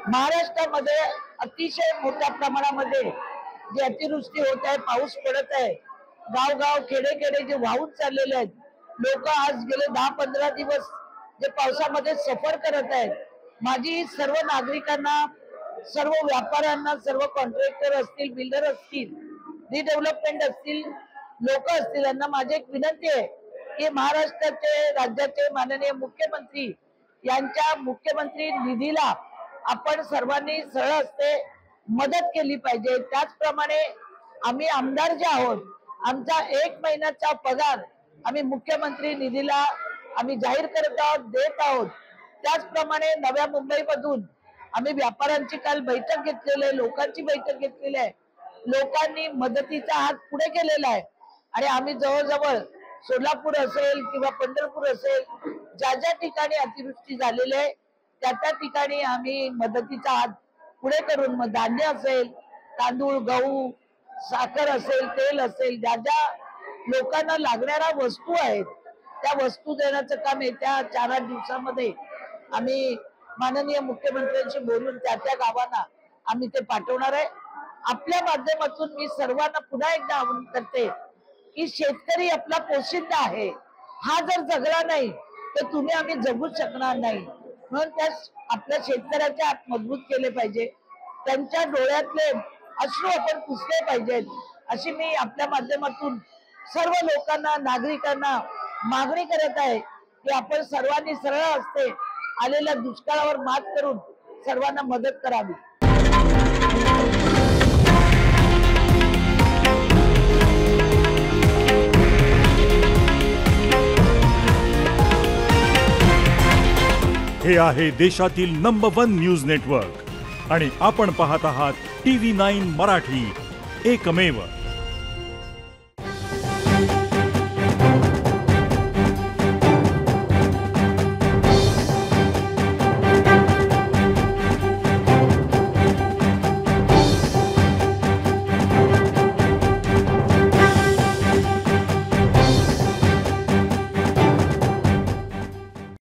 महाराष्ट्रामध्ये अतिशय मोठ्या प्रमाणामध्ये जी अतिवृष्टी होत आहे, पाऊस पडत आहे, गाव खेडे जे वाहून चाललेले आहेत, लोक आज गेले 10-15 दिवस जे पावसामध्ये सफर करत आहेत। माझी सर्व नागरिकांना, सर्व व्यापाऱ्यांना, सर्व कॉन्ट्रॅक्टर असतील, बिल्डर असतील, रिडेव्हलपमेंट असतील, लोक असतील, यांना माझी एक विनंती आहे की महाराष्ट्राचे, राज्याचे माननीय मुख्यमंत्री यांच्या मुख्यमंत्री निधीला आपण सर्वांनी सरळ हस्ते मदत केली पाहिजे। त्याचप्रमाणे आम्ही आमदार जे आहोत, आमचा 1 महिन्याचा पगार आम्ही मुख्यमंत्री निधीला आम्ही जाहीर करत आहोत, देत आहोत। त्याचप्रमाणे नव्या मुंबईमधून आम्ही व्यापाऱ्यांची काल बैठक घेतलेली आहे, लोकांची बैठक घेतलेली आहे, लोकांनी मदतीचा हात पुढे केलेला आहे आणि आम्ही जवळजवळ सोलापूर असेल किंवा पंढरपूर असेल, ज्या ठिकाणी अतिवृष्टी झालेली आहे त्या ठिकाणी आम्ही मदतीचा हात पुढे करून, मग धान्य असेल, तांदूळ, गहू, साखर असेल, तेल असेल, ज्या लोकांना लागणाऱ्या वस्तू आहेत त्या वस्तू देण्याचं काम येत्या 4-8 दिवसामध्ये आम्ही माननीय मुख्यमंत्र्यांशी बोलून त्या गावांना आम्ही ते पाठवणार आहे। आपल्या माध्यमातून मी सर्वांना पुन्हा एकदा आवाहन करते की शेतकरी आपला पोशिंदा आहे, हा जर जगला नाही तर तुम्ही आम्ही जगूच शकणार नाही। म्हणून त्या आपल्या शेतकऱ्याचे हात मजबूत केले पाहिजे, त्यांच्या डोळ्यातले अश्रू आपण पुसले पाहिजेत, अशी मी आपल्या माध्यमातून सर्व लोकांना, नागरिकांना मागणी करत आहे की आपण सर्वांनी सरळ हस्ते आलेल्या दुष्काळावर मात करून सर्वांना मदत करावी। हे आहे देशातील नंबर 1 न्यूज नेटवर्क आणि आपण पाहत आहात TV9 मराठी, एकमेव।